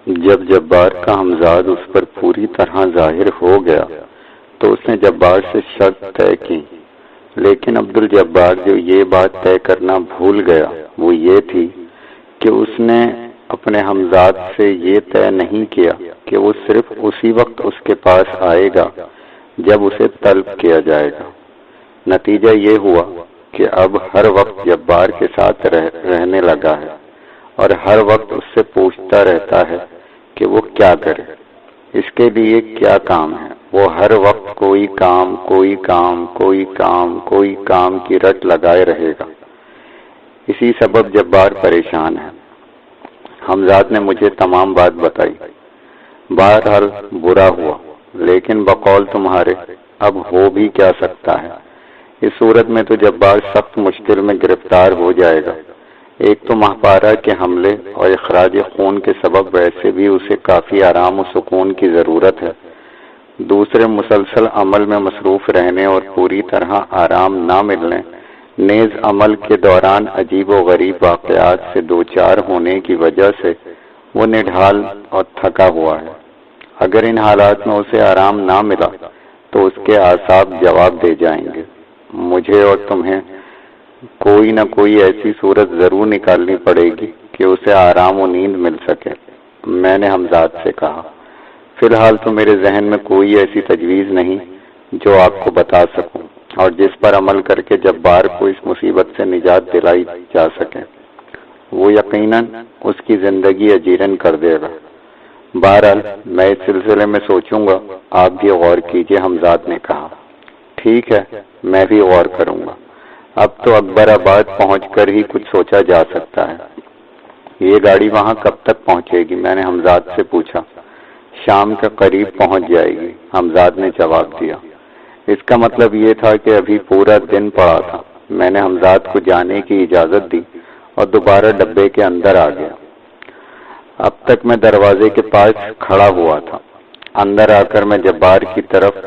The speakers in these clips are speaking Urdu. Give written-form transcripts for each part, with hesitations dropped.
جب جبار کا ہمزاد اس پر پوری طرح ظاہر ہو گیا تو اس نے جبار سے شرط طے کی، لیکن عبدالجبار جو یہ بات طے کرنا بھول گیا وہ یہ تھی کہ اس نے اپنے ہمزاد سے یہ طے نہیں کیا کہ وہ صرف اسی وقت اس کے پاس آئے گا جب اسے طلب کیا جائے گا۔ نتیجہ یہ ہوا کہ اب ہر وقت جبار کے ساتھ رہنے لگا ہے اور ہر وقت اس سے پوچھتا رہتا ہے کہ وہ کیا کرے، اس کے لیے کیا کام ہے۔ وہ ہر وقت کوئی کام کی رٹ لگائے رہے گا۔ اسی سبب جبار پریشان ہے۔ حمزاد نے مجھے تمام بات بتائی۔ بہرحال برا ہوا، لیکن بقول تمہارے اب ہو بھی کیا سکتا ہے۔ اس صورت میں تو جبار سخت مشکل میں گرفتار ہو جائے گا۔ ایک تو ماہپارہ کے حملے اور اخراج خون کے سبب ویسے بھی اسے کافی آرام و سکون کی ضرورت ہے، دوسرے مسلسل عمل میں مصروف رہنے اور پوری طرح آرام نہ ملنے، نیز عمل کے دوران عجیب و غریب واقعات سے دوچار ہونے کی وجہ سے وہ نڈھال اور تھکا ہوا ہے۔ اگر ان حالات میں اسے آرام نہ ملا تو اس کے اعصاب جواب دے جائیں گے۔ مجھے اور تمہیں کوئی نہ کوئی ایسی صورت ضرور نکالنی پڑے گی کہ اسے آرام و نیند مل سکے۔ میں نے حمزاد سے کہا، فی الحال تو میرے ذہن میں کوئی ایسی تجویز نہیں جو آپ کو بتا سکوں اور جس پر عمل کر کے جبار کو اس مصیبت سے نجات دلائی جا سکے۔ وہ یقیناً اس کی زندگی اجیرن کر دے گا۔ بہرحال میں اس سلسلے میں سوچوں گا، آپ بھی غور کیجیے، حمزاد نے کہا۔ ٹھیک ہے، میں بھی غور کروں گا۔ اب تو اکبر آباد پہنچ کر ہی کچھ سوچا جا سکتا ہے۔ یہ گاڑی وہاں کب تک پہنچے گی؟ میں نے حمزاد سے پوچھا۔ شام کے قریب پہنچ جائے گی، حمزاد نے جواب دیا۔ اس کا مطلب یہ تھا کہ ابھی پورا دن پڑا تھا۔ میں نے حمزاد کو جانے کی اجازت دی اور دوبارہ ڈبے کے اندر آ گیا۔ اب تک میں دروازے کے پاس کھڑا ہوا تھا۔ اندر آ کر میں جبار کی طرف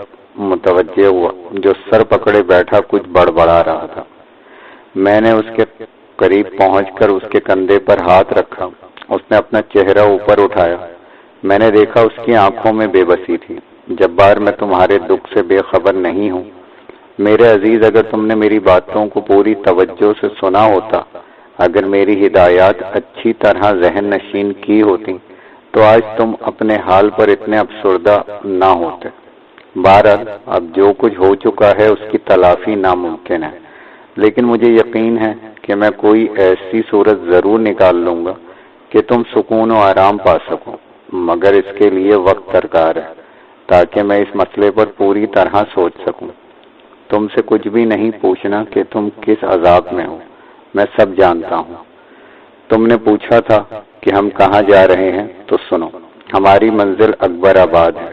متوجہ ہوا جو سر پکڑے بیٹھا کچھ بڑبڑا رہا تھا۔ میں نے اس کے قریب پہنچ کر اس کے کندھے پر ہاتھ رکھا۔ اس نے اپنا چہرہ اوپر اٹھایا۔ میں نے دیکھا اس کی آنکھوں میں بے بسی تھی۔ جبار، میں تمہارے دکھ سے بے خبر نہیں ہوں میرے عزیز۔ اگر تم نے میری باتوں کو پوری توجہ سے سنا ہوتا، اگر میری ہدایات اچھی طرح ذہن نشین کی ہوتی تو آج تم اپنے حال پر اتنے افسردہ نہ ہوتے۔ بہرحال اب جو کچھ ہو چکا ہے اس کی تلافی ناممکن ہے، لیکن مجھے یقین ہے کہ میں کوئی ایسی صورت ضرور نکال لوں گا کہ تم سکون و آرام پا سکو، مگر اس کے لیے وقت درکار ہے تاکہ میں اس مسئلے پر پوری طرح سوچ سکوں۔ تم سے کچھ بھی نہیں پوچھنا کہ تم کس عذاب میں ہو، میں سب جانتا ہوں۔ تم نے پوچھا تھا کہ ہم کہاں جا رہے ہیں، تو سنو، ہماری منزل اکبر آباد ہے۔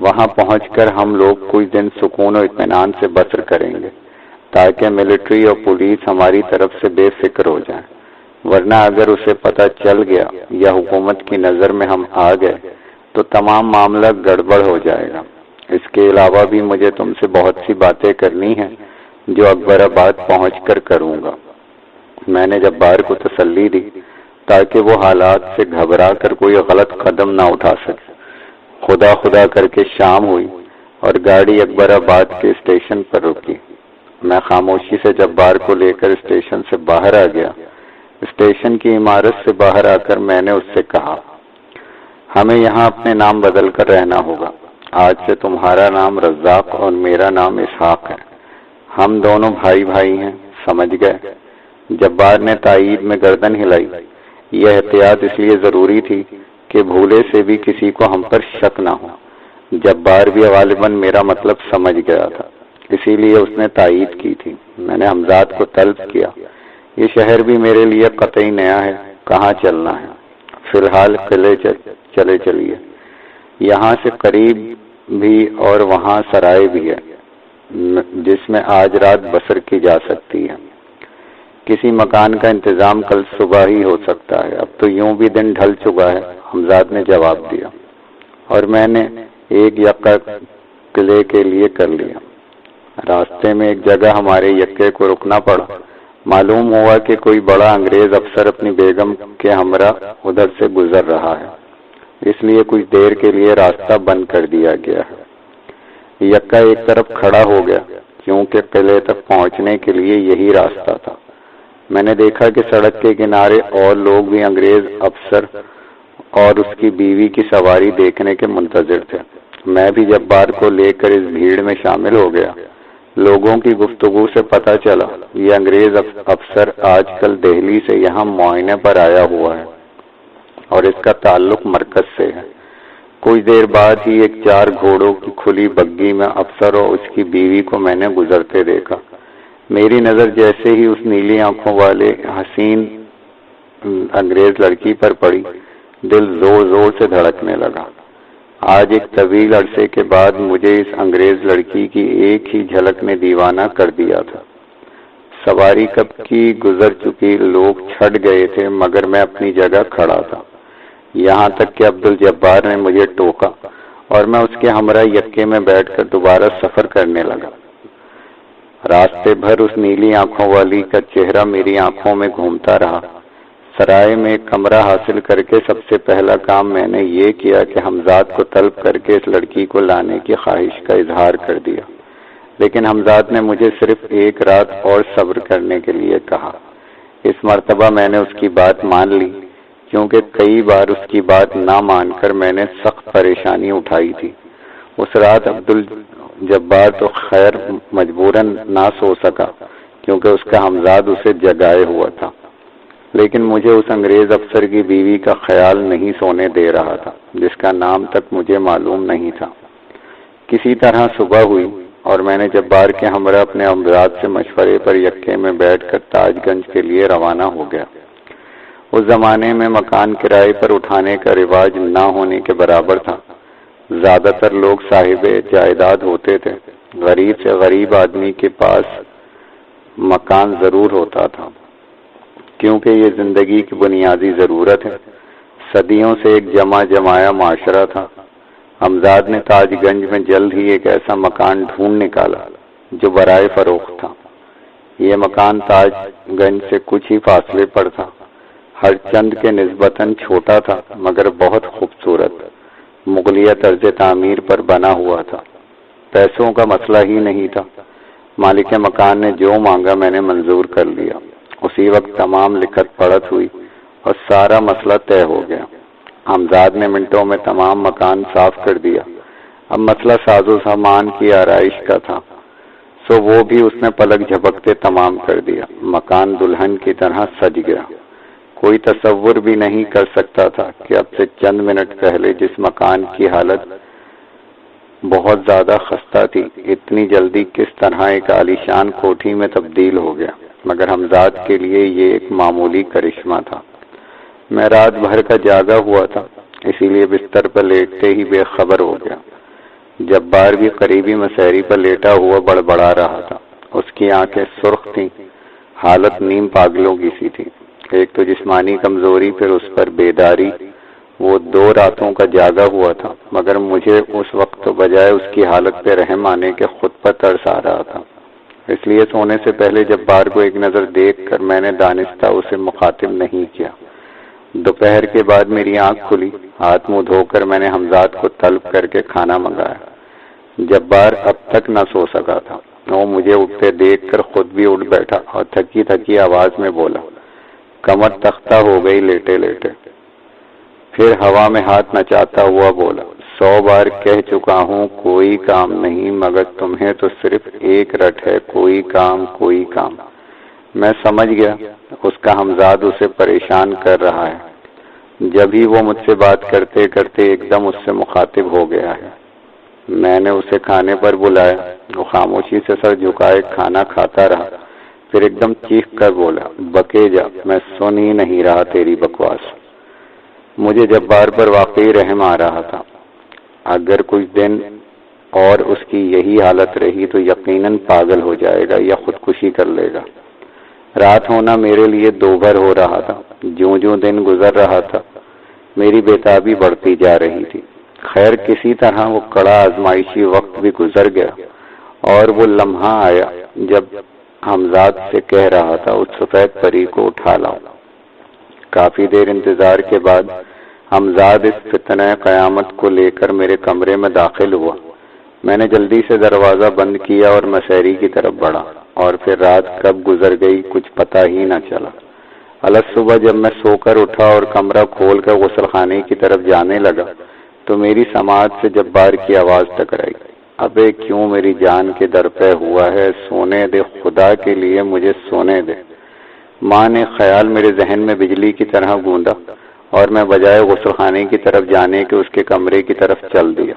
وہاں پہنچ کر ہم لوگ کچھ دن سکون و اطمینان سے بسر کریں گے تاکہ ملٹری اور پولیس ہماری طرف سے بے فکر ہو جائیں، ورنہ اگر اسے پتہ چل گیا یا حکومت کی نظر میں ہم آ گئے تو تمام معاملہ گڑبڑ ہو جائے گا۔ اس کے علاوہ بھی مجھے تم سے بہت سی باتیں کرنی ہیں جو اکبر آباد پہنچ کر کروں گا۔ میں نے جبار کو تسلی دی تاکہ وہ حالات سے گھبرا کر کوئی غلط قدم نہ اٹھا سکے۔ خدا خدا کر کے شام ہوئی اور گاڑی اکبر آباد کے اسٹیشن پر رکی۔ میں خاموشی سے جبار کو لے کر اسٹیشن سے باہر آ گیا۔ اسٹیشن کی عمارت سے باہر آ کر میں نے اس سے کہا، ہمیں یہاں اپنے نام بدل کر رہنا ہوگا۔ آج سے تمہارا نام رزاق اور میرا نام اسحاق ہے۔ ہم دونوں بھائی بھائی ہیں، سمجھ گئے؟ جبار نے تائید میں گردن ہلائی۔ یہ احتیاط اس لیے ضروری تھی کہ بھولے سے بھی کسی کو ہم پر شک نہ ہو۔ جبار بھی غالباً میرا مطلب سمجھ گیا تھا، اسی لیے اس نے تائید کی تھی۔ میں نے حمزاد کو طلب کیا، یہ شہر بھی میرے لیے قطعی نیا ہے، کہاں چلنا ہے؟ فی الحال قلعے چلیے، یہاں سے قریب بھی اور وہاں سرائے بھی ہے جس میں آج رات بسر کی جا سکتی ہے۔ کسی مکان کا انتظام کل صبح ہی ہو سکتا ہے، اب تو یوں بھی دن ڈھل چکا ہے، حمزاد نے جواب دیا، اور میں نے ایک یکا قلعے کے لیے کر لیا۔ راستے میں ایک جگہ ہمارے یکے کو رکنا پڑا۔ معلوم ہوا کہ کوئی بڑا انگریز افسر اپنی بیگم کے ہمراہ ادھر سے گزر رہا ہے۔ اس لیے کچھ دیر کے لیے راستہ بند کر دیا گیا ہے۔ یکا ایک طرف کھڑا ہو گیا کیونکہ قلعے تک پہنچنے کے لیے یہی راستہ تھا۔ میں نے دیکھا کہ سڑک کے کنارے اور لوگ بھی انگریز افسر اور اس کی بیوی کی سواری دیکھنے کے منتظر تھے۔ میں بھی جبار کو لے کر اس بھیڑ میں شامل ہو گیا۔ لوگوں کی گفتگو سے پتہ چلا یہ انگریز افسر آج کل دہلی سے یہاں معائنے پر آیا ہوا ہے اور اس کا تعلق مرکز سے ہے۔ کچھ دیر بعد ہی ایک 4 گھوڑوں کی کھلی بگی میں افسر اور اس کی بیوی کو میں نے گزرتے دیکھا۔ میری نظر جیسے ہی اس نیلی آنکھوں والے حسین انگریز لڑکی پر پڑی، دل زور زور سے دھڑکنے لگا۔ آج ایک طویل عرصے کے بعد مجھے اس انگریز لڑکی کی ایک ہی جھلک نے دیوانہ کر دیا تھا۔ سواری کب کی گزر چکی، لوگ چھٹ گئے تھے مگر میں اپنی جگہ کھڑا تھا، یہاں تک کہ عبدالجبار نے مجھے ٹوکا اور میں اس کے ہمراہ یکے میں بیٹھ کر دوبارہ سفر کرنے لگا۔ راستے بھر اس نیلی آنکھوں والی کا چہرہ میری آنکھوں میں گھومتا رہا۔ سرائے میں ایک کمرہ حاصل کر کے سب سے پہلا کام میں نے یہ کیا کہ حمزاد کو طلب کر کے اس لڑکی کو لانے کی خواہش کا اظہار کر دیا، لیکن حمزاد نے مجھے صرف ایک رات اور صبر کرنے کے لیے کہا۔ اس مرتبہ میں نے اس کی بات مان لی، کیونکہ کئی بار اس کی بات نہ مان کر میں نے سخت پریشانی اٹھائی تھی۔ اس رات عبدالجبار تو خیر مجبوراً نہ سو سکا کیونکہ اس کا حمزاد اسے جگائے ہوا تھا، لیکن مجھے اس انگریز افسر کی بیوی کا خیال نہیں سونے دے رہا تھا جس کا نام تک مجھے معلوم نہیں تھا۔ کسی طرح صبح ہوئی اور میں نے جبار کے ہمراہ اپنے حمزاد سے مشورے پر یکے میں بیٹھ کر تاج گنج کے لیے روانہ ہو گیا۔ اس زمانے میں مکان کرائے پر اٹھانے کا رواج نہ ہونے کے برابر تھا۔ زیادہ تر لوگ صاحب جائیداد ہوتے تھے۔ غریب سے غریب آدمی کے پاس مکان ضرور ہوتا تھا کیونکہ یہ زندگی کی بنیادی ضرورت ہے۔ صدیوں سے ایک جمع جمایا معاشرہ تھا۔ حمزاد نے تاج گنج میں جلد ہی ایک ایسا مکان ڈھونڈ نکالا جو برائے فروخت تھا۔ یہ مکان تاج گنج سے کچھ ہی فاصلے پر تھا، ہر چند کے نسبتاً چھوٹا تھا مگر بہت خوبصورت، مغلیہ طرز تعمیر پر بنا ہوا تھا۔ پیسوں کا مسئلہ ہی نہیں تھا۔ مالک مکان نے جو مانگا میں نے منظور کر لیا۔ اسی وقت تمام لکھت پڑھت ہوئی اور سارا مسئلہ طے ہو گیا۔ حمزاد نے منٹوں میں تمام مکان صاف کر دیا۔ اب مسئلہ ساز و سامان کی آرائش کا تھا، سو وہ بھی اس نے پلک جھپکتے تمام کر دیا۔ مکان دلہن کی طرح سج گیا۔ کوئی تصور بھی نہیں کر سکتا تھا کہ اب سے چند منٹ پہلے جس مکان کی حالت بہت زیادہ خستہ تھی، اتنی جلدی کس طرح ایک عالیشان کوٹھی میں تبدیل ہو گیا۔ مگر حمزاد کے لیے یہ ایک معمولی کرشمہ تھا۔ میں رات بھر کا جاگا ہوا تھا، اسی لیے بستر پر لیٹتے ہی بے خبر ہو گیا۔ جبار بھی قریبی مسحری پر لیٹا ہوا بڑبڑا رہا تھا۔ اس کی آنکھیں سرخ تھیں، حالت نیم پاگلوں کی سی تھی۔ ایک تو جسمانی کمزوری، پھر اس پر بیداری۔ وہ 2 راتوں کا جاگا ہوا تھا مگر مجھے اس وقت تو بجائے اس کی حالت پہ رحم آنے کے خود پر ترس آ رہا تھا۔ اس لیے سونے سے پہلے جبار کو ایک نظر دیکھ کر میں نے دانستہ اسے مخاطب نہیں کیا۔ دوپہر کے بعد میری آنکھ کھلی، ہاتھ منہ دھو کر میں نے حمزاد کو طلب کر کے کھانا منگایا۔ جبار اب تک نہ سو سکا تھا۔ وہ مجھے اٹھتے دیکھ کر خود بھی اٹھ بیٹھا اور تھکی تھکی آواز میں بولا، کمر تختہ ہو گئی لیٹے لیٹے۔ پھر ہوا میں ہاتھ نچاتا ہوا بولا، 100 بار کہہ چکا ہوں کوئی کام نہیں، مگر تمہیں تو صرف ایک رٹ ہے، کوئی کام کوئی کام۔ میں سمجھ گیا اس کا حمزاد اسے پریشان کر رہا ہے۔ جب ہی وہ مجھ سے بات کرتے کرتے ایک دم اس سے مخاطب ہو گیا ہے۔ میں نے اسے کھانے پر بلایا، وہ خاموشی سے سر جھکائے کھانا کھاتا رہا، پھر ایک دم چیخ کر بولا، بکے جا، میں سن ہی نہیں رہا تیری بکواس۔ مجھے جبار پر واقعی رحم آ رہا تھا۔ اگر کچھ دن اور اس کی یہی حالت رہی تو یقیناً پاگل ہو جائے گا یا خودکشی کر لے گا۔ رات ہونا میرے لیے 2 بھر ہو رہا تھا۔ جوں جوں دن گزر رہا تھا میری بےتابی بڑھتی جا رہی تھی۔ خیر کسی طرح وہ کڑا آزمائشی وقت بھی گزر گیا اور وہ لمحہ آیا جب حمزاد سے کہہ رہا تھا اس سفید پری کو اٹھا لاؤ۔ کافی دیر انتظار کے بعد حمزاد اس فتنہ قیامت کو لے کر میرے کمرے میں داخل ہوا۔ میں نے جلدی سے دروازہ بند کیا اور مسیری کی طرف بڑھا، اور پھر رات کب گزر گئی کچھ پتہ ہی نہ چلا۔ صبح جب میں سو کر اٹھا اور کمرہ کھول کر غسل خانے کی طرف جانے لگا تو میری سماعت سے جبار کی آواز ٹکرائی، ابے کیوں میری جان کے در پہ ہوا ہے، سونے دے، خدا کے لیے مجھے سونے دے۔ ماں نے خیال میرے ذہن میں بجلی کی طرح گوندا اور میں بجائے غسل خانے کی طرف جانے کے اس کے کمرے کی طرف چل دیا۔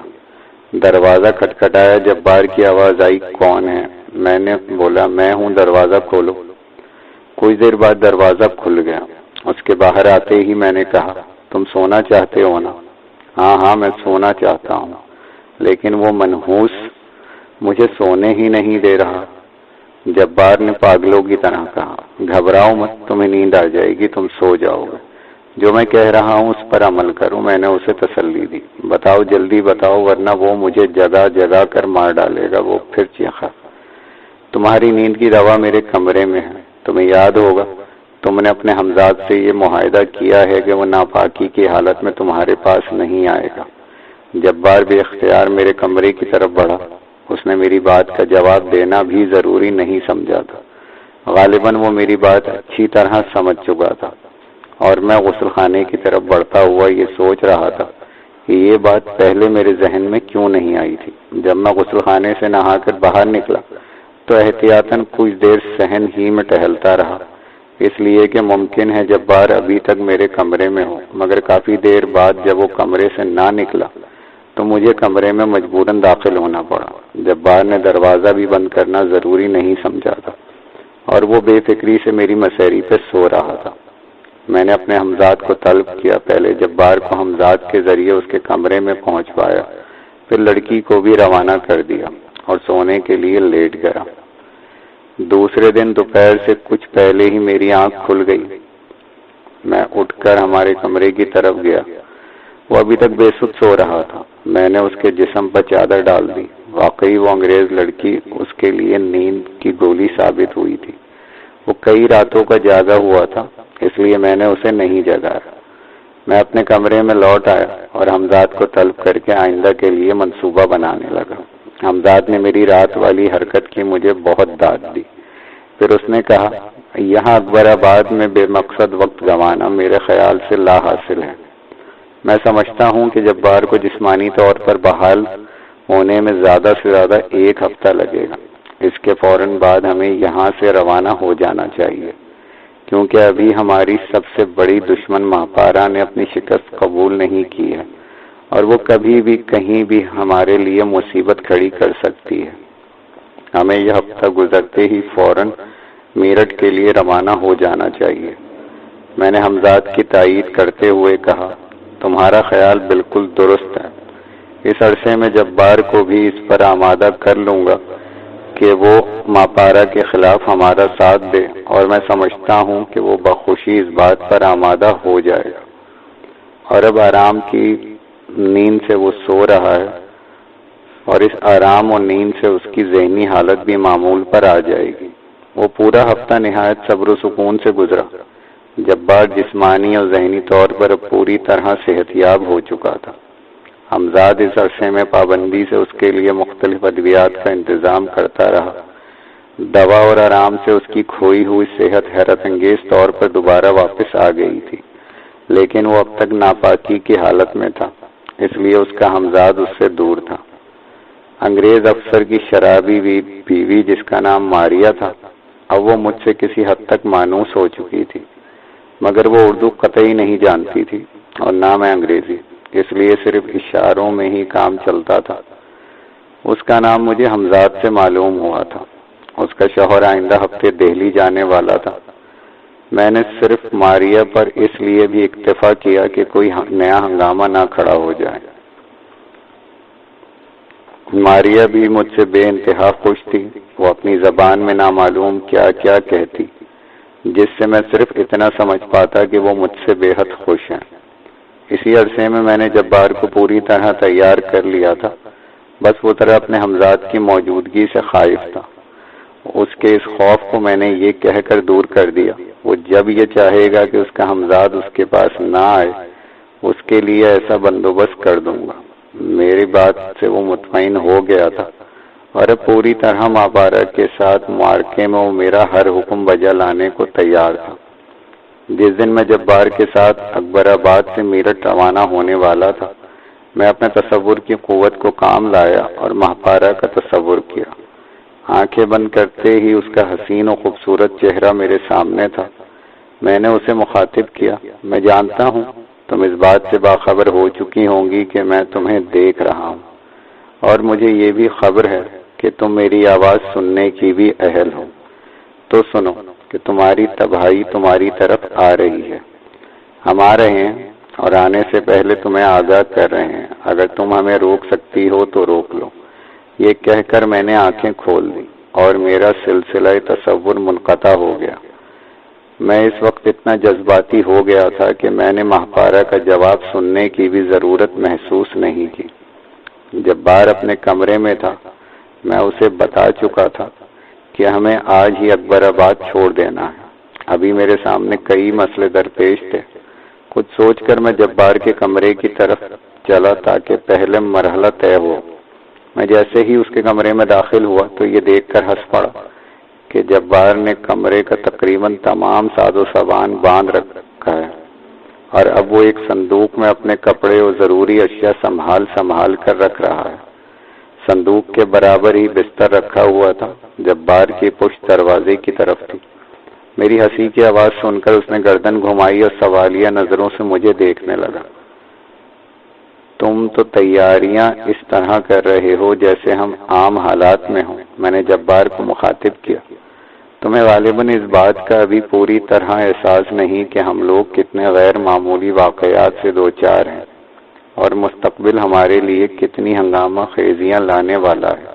دروازہ کھٹکھٹایا، جبار کی آواز آئی، کون ہے؟ میں نے بولا، میں ہوں، دروازہ کھولو۔ کچھ دیر بعد دروازہ کھل گیا۔ اس کے باہر آتے ہی میں نے کہا، تم سونا چاہتے ہو نا؟ ہاں میں سونا چاہتا ہوں، لیکن وہ منحوس مجھے سونے ہی نہیں دے رہا۔ جبار نے پاگلوں کی طرح کہا، گھبراؤ مت، تمہیں نیند آ جائے گی، تم سو جاؤ گے۔ جو میں کہہ رہا ہوں اس پر عمل کرو، میں نے اسے تسلی دی۔ بتاؤ، جلدی بتاؤ، ورنہ وہ مجھے جگا جگا کر مار ڈالے گا۔ وہ پھر چیخا، تمہاری نیند کی دوا میرے کمرے میں ہے، تمہیں یاد ہوگا تم نے اپنے حمزاد سے یہ معاہدہ کیا ہے کہ وہ ناپاکی کی حالت میں تمہارے پاس نہیں آئے گا۔ جبار بے اختیار میرے کمرے کی طرف بڑھا۔ اس نے میری بات کا جواب دینا بھی ضروری نہیں سمجھا تھا، غالباً وہ میری بات اچھی طرح سمجھ چکا تھا، اور میں غسل خانے کی طرف بڑھتا ہوا یہ سوچ رہا تھا کہ یہ بات پہلے میرے ذہن میں کیوں نہیں آئی تھی۔ جب میں غسل خانے سے نہا کر باہر نکلا تو احتیاطاً کچھ دیر صحن ہی میں ٹہلتا رہا، اس لیے کہ ممکن ہے جبار ابھی تک میرے کمرے میں ہو، مگر کافی دیر بعد جب وہ کمرے سے نہ نکلا تو مجھے کمرے میں مجبوراً داخل ہونا پڑا۔ جبار نے دروازہ بھی بند کرنا ضروری نہیں سمجھا تھا، اور وہ بے فکری سے میری مسیری پہ سو رہا تھا۔ میں نے اپنے حمزاد کو طلب کیا، پہلے جبار کو حمزاد کے ذریعے اس کے کمرے میں پہنچ پایا، پھر لڑکی کو بھی روانہ کر دیا اور سونے کے لیے لیٹ گیا۔ دوسرے دن دوپہر سے کچھ پہلے ہی میری آنکھ کھل گئی۔ میں اٹھ کر ہمارے کمرے کی طرف گیا، وہ ابھی تک بے سد سو رہا تھا۔ میں نے اس کے جسم پر چادر ڈال دی۔ واقعی وہ انگریز لڑکی اس کے لیے نیند کی گولی ثابت ہوئی تھی۔ وہ کئی راتوں کا جاگا ہوا تھا، اس لیے میں نے اسے نہیں جگایا۔ میں اپنے کمرے میں لوٹ آیا اور حمزاد کو طلب کر کے آئندہ کے لیے منصوبہ بنانے لگا۔ حمزاد نے میری رات والی حرکت کی مجھے بہت داد دی۔ پھر اس نے کہا، یہاں اکبر آباد میں بے مقصد وقت گنوانا میرے خیال سے لا حاصل ہے۔ میں سمجھتا ہوں کہ جبار کو جسمانی طور پر بحال ہونے میں زیادہ سے زیادہ 1 ہفتہ لگے گا۔ اس کے فوراً بعد ہمیں یہاں سے روانہ ہو جانا چاہیے، کیونکہ ابھی ہماری سب سے بڑی دشمن مہاپارا نے اپنی شکست قبول نہیں کی ہے، اور وہ کبھی بھی کہیں بھی ہمارے لیے مصیبت کھڑی کر سکتی ہے۔ ہمیں یہ ہفتہ گزرتے ہی فوراً میرٹھ کے لیے روانہ ہو جانا چاہیے۔ میں نے حمزاد کی تائید کرتے ہوئے کہا، تمہارا خیال بالکل درست ہے۔ اس عرصے میں جبار کو بھی اس پر آمادہ کر لوں گا کہ وہ ماپارا کے خلاف ہمارا ساتھ دے، اور میں سمجھتا ہوں کہ وہ بخوشی اس بات پر آمادہ ہو جائے گا، اور اب آرام کی نیند سے وہ سو رہا ہے، اور اس آرام اور نیند سے اس کی ذہنی حالت بھی معمول پر آ جائے گی۔ وہ پورا ہفتہ نہایت صبر و سکون سے گزرا۔ جبار جسمانی اور ذہنی طور پر پوری طرح صحت یاب ہو چکا تھا۔ حمزاد اس عرصے میں پابندی سے اس کے لیے مختلف ادویات کا انتظام کرتا رہا۔ دوا اور آرام سے اس کی کھوئی ہوئی صحت حیرت انگیز طور پر دوبارہ واپس آ گئی تھی، لیکن وہ اب تک ناپاکی کی حالت میں تھا، اس لیے اس کا حمزاد اس سے دور تھا۔ انگریز افسر کی شرابی بیوی جس کا نام ماریا تھا، اب وہ مجھ سے کسی حد تک مانوس ہو چکی تھی، مگر وہ اردو قطعی نہیں جانتی تھی اور نہ میں انگریزی، اس لیے صرف اشاروں میں ہی کام چلتا تھا۔ اس کا نام مجھے حمزاد سے معلوم ہوا تھا۔ اس کا شوہر آئندہ ہفتے دہلی جانے والا تھا۔ میں نے صرف ماریا پر اس لیے بھی اکتفا کیا کہ کوئی نیا ہنگامہ نہ کھڑا ہو جائے۔ ماریا بھی مجھ سے بے انتہا خوش تھی۔ وہ اپنی زبان میں نامعلوم کیا کیا کہتی، جس سے میں صرف اتنا سمجھ پاتا کہ وہ مجھ سے بے حد خوش ہیں۔ اسی عرصے میں نے جبار کو پوری طرح تیار کر لیا تھا، بس وہ طرح اپنے حمزاد کی موجودگی سے خائف تھا۔ اس کے اس خوف کو میں نے یہ کہہ کر دور کر دیا، وہ جب یہ چاہے گا کہ اس کا حمزاد اس کے پاس نہ آئے، اس کے لیے ایسا بندوبست کر دوں گا۔ میری بات سے وہ مطمئن ہو گیا تھا اور اب پوری طرح مہاپارا کے ساتھ معرکے میں وہ میرا ہر حکم بجا لانے کو تیار تھا۔ جس دن میں جبار کے ساتھ اکبر آباد سے میرٹھ روانہ ہونے والا تھا، میں اپنے تصور کی قوت کو کام لایا اور مہاپارا کا تصور کیا۔ آنکھیں بند کرتے ہی اس کا حسین و خوبصورت چہرہ میرے سامنے تھا۔ میں نے اسے مخاطب کیا، میں جانتا ہوں تم اس بات سے باخبر ہو چکی ہوں گی کہ میں تمہیں دیکھ رہا ہوں، اور مجھے یہ بھی خبر ہے کہ تم میری آواز سننے کی بھی اہل ہو۔ تو سنو کہ تمہاری تباہی تمہاری طرف آ رہی ہے۔ ہم آ رہے ہیں اور آنے سے پہلے تمہیں آگاہ کر رہے ہیں۔ اگر تم ہمیں روک سکتی ہو تو روک لو۔ یہ کہہ کر میں نے آنکھیں کھول دی اور میرا سلسلہ تصور منقطع ہو گیا۔ میں اس وقت اتنا جذباتی ہو گیا تھا کہ میں نے مہاپارا کا جواب سننے کی بھی ضرورت محسوس نہیں کی۔ جبار اپنے کمرے میں تھا۔ میں اسے بتا چکا تھا کہ ہمیں آج ہی اکبر آباد چھوڑ دینا ہے۔ ابھی میرے سامنے کئی مسئلے درپیش تھے۔ کچھ سوچ کر میں جبار کے کمرے کی طرف چلا تاکہ پہلے مرحلہ طے ہو۔ میں جیسے ہی اس کے کمرے میں داخل ہوا تو یہ دیکھ کر ہنس پڑا کہ جبار نے کمرے کا تقریباً تمام ساز و سامان باندھ رکھا ہے اور اب وہ ایک صندوق میں اپنے کپڑے اور ضروری اشیاء سنبھال کر رکھ رہا ہے۔ صندوق کے برابر ہی بستر رکھا ہوا تھا۔ جبار کی پشت دروازے کی طرف تھی۔ میری ہنسی کی آواز سن کر اس نے گردن گھمائی اور سوالیہ نظروں سے مجھے دیکھنے لگا۔ تم تو تیاریاں اس طرح کر رہے ہو جیسے ہم عام حالات میں ہوں۔ میں نے جبار کو مخاطب کیا۔ تمہیں غالباً اس بات کا ابھی پوری طرح احساس نہیں کہ ہم لوگ کتنے غیر معمولی واقعات سے دوچار ہیں اور مستقبل ہمارے لیے کتنی ہنگامہ خیزیاں لانے والا ہے۔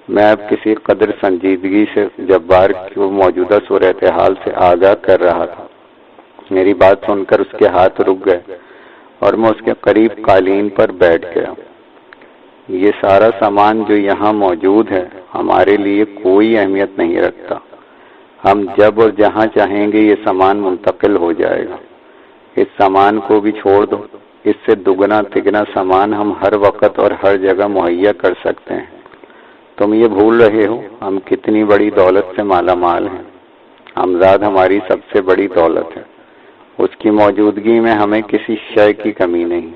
میں اب کسی قدر سنجیدگی سے جبار کو موجودہ صورتحال سے آگاہ کر رہا تھا۔ میری بات سن کر اس کے ہاتھ رک گئے اور میں اس کے قریب قالین پر بیٹھ گیا۔ یہ سارا سامان جو یہاں موجود ہے ہمارے لیے کوئی اہمیت نہیں رکھتا۔ ہم جب اور جہاں چاہیں گے یہ سامان منتقل ہو جائے گا۔ اس سامان کو بھی چھوڑ دو، اس سے دگنا تگنا سامان ہم ہر وقت اور ہر جگہ مہیا کر سکتے ہیں۔ تم یہ بھول رہے ہو ہم کتنی بڑی دولت سے مالا مال ہیں۔ حمزاد ہماری سب سے بڑی دولت ہے۔ اس کی موجودگی میں ہمیں کسی شے کی کمی نہیں۔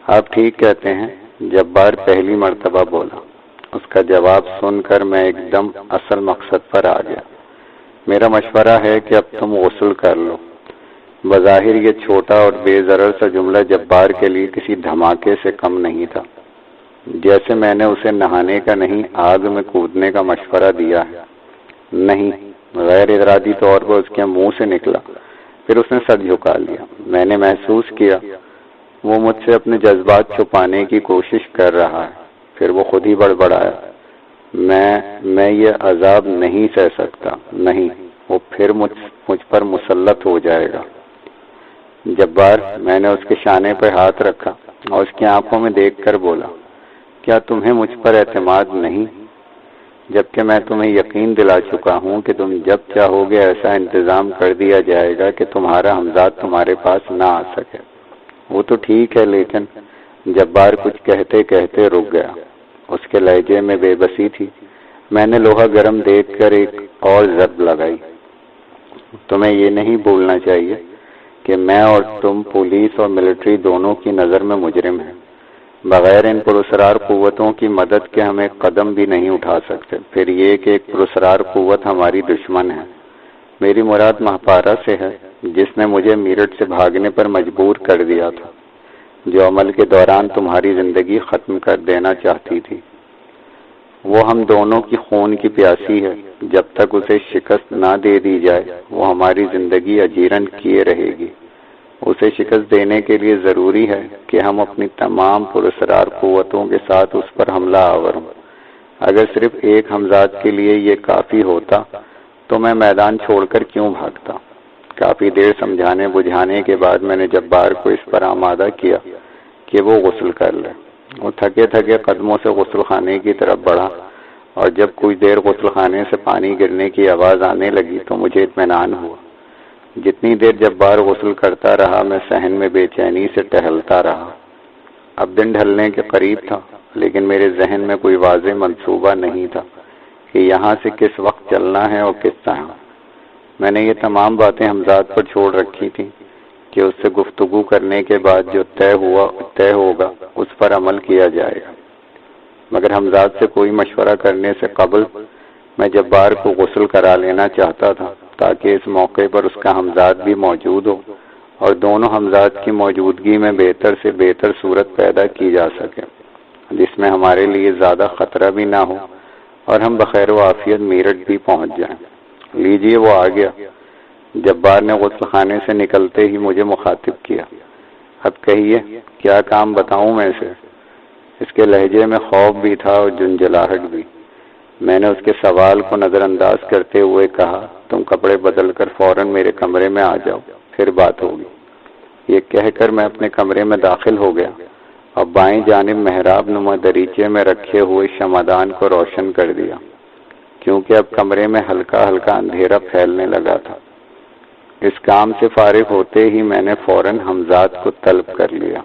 آپ ٹھیک کہتے ہیں، جبار پہلی مرتبہ بولا۔ اس کا جواب سن کر میں ایک دم اصل مقصد پر آ گیا۔ میرا مشورہ ہے کہ اب تم غسل کر لو۔ بظاہر یہ چھوٹا اور بے ضرر سا جملہ جبار کے لیے کسی دھماکے سے کم نہیں تھا۔ جیسے میں نے اسے نہانے کا نہیں آگ میں کودنے کا مشورہ دیا ہے۔ نہیں، غیر ارادی طور پر اس کے منہ سے نکلا۔ پھر اس نے سر جھکا لیا۔ میں نے محسوس کیا وہ مجھ سے اپنے جذبات چھپانے کی کوشش کر رہا ہے۔ پھر وہ خود ہی بڑبڑایا، میں یہ عذاب نہیں سہ سکتا، نہیں، وہ پھر مجھ پر مسلط ہو جائے گا۔ جبار، میں نے اس کے شانے پر ہاتھ رکھا اور اس کی آنکھوں میں دیکھ کر بولا، کیا تمہیں مجھ پر اعتماد نہیں؟ جبکہ میں تمہیں یقین دلا چکا ہوں کہ تم جب چاہو گے ایسا انتظام کر دیا جائے گا کہ تمہارا حمزاد تمہارے پاس نہ آ سکے۔ وہ تو ٹھیک ہے، لیکن جبار کچھ کہتے کہتے رک گیا۔ اس کے لہجے میں بے بسی تھی۔ میں نے لوہا گرم دیکھ کر ایک اور ضرب لگائی۔ تمہیں یہ نہیں بھولنا چاہیے کہ میں اور تم پولیس اور ملٹری دونوں کی نظر میں مجرم ہیں۔ بغیر ان پراسرار قوتوں کی مدد کے ہم ایک قدم بھی نہیں اٹھا سکتے۔ پھر یہ کہ ایک پراسرار قوت ہماری دشمن ہے۔ میری مراد مہاپارا سے ہے، جس نے مجھے میرٹھ سے بھاگنے پر مجبور کر دیا تھا، جو عمل کے دوران تمہاری زندگی ختم کر دینا چاہتی تھی۔ وہ ہم دونوں کی خون کی پیاسی ہے۔ جب تک اسے شکست نہ دے دی جائے وہ ہماری زندگی اجیرن کیے رہے گی۔ اسے شکست دینے کے لیے ضروری ہے کہ ہم اپنی تمام پراسرار قوتوں کے ساتھ اس پر حملہ آور ہوں۔ اگر صرف ایک حمزاد کے لیے یہ کافی ہوتا تو میں میدان چھوڑ کر کیوں بھاگتا؟ کافی دیر سمجھانے بجھانے کے بعد میں نے جبار کو اس پر آمادہ کیا کہ وہ غسل کر لے۔ وہ تھکے تھکے قدموں سے غسل خانے کی طرف بڑھا اور جب کچھ دیر غسل خانے سے پانی گرنے کی آواز آنے لگی تو مجھے اطمینان ہوا۔ جتنی دیر جبار غسل کرتا رہا میں صحن میں بے چینی سے ٹہلتا رہا۔ اب دن ڈھلنے کے قریب تھا، لیکن میرے ذہن میں کوئی واضح منصوبہ نہیں تھا کہ یہاں سے کس وقت چلنا ہے اور کس طرح۔ میں نے یہ تمام باتیں حمزاد پر چھوڑ رکھی تھیں کہ اس سے گفتگو کرنے کے بعد جو طے ہوگا اس پر عمل کیا جائے گا، مگر حمزاد سے کوئی مشورہ کرنے سے قبل میں جبار کو غسل کرا لینا چاہتا تھا تاکہ اس موقع پر اس کا حمزاد بھی موجود ہو اور دونوں حمزاد کی موجودگی میں بہتر سے بہتر صورت پیدا کی جا سکے جس میں ہمارے لیے زیادہ خطرہ بھی نہ ہو اور ہم بخیر و عافیت میرٹھ بھی پہنچ جائیں۔ لیجئے وہ آ گیا۔ جبار نے غسل خانے سے نکلتے ہی مجھے مخاطب کیا۔ اب کہیے کیا کام بتاؤں میں اسے؟ اس کے لہجے میں خوف بھی تھا اور جنجلاہٹ بھی۔ میں نے اس کے سوال کو نظر انداز کرتے ہوئے کہا، تم کپڑے بدل کر فوراً میرے کمرے میں آ جاؤ، پھر بات ہوگی۔ یہ کہہ کر میں اپنے کمرے میں داخل ہو گیا اور بائیں جانب محراب نما دریچے میں رکھے ہوئے شمعدان کو روشن کر دیا، کیونکہ اب کمرے میں ہلکا ہلکا اندھیرا پھیلنے لگا تھا۔ اس کام سے فارغ ہوتے ہی میں نے فوراً حمزاد کو طلب کر لیا۔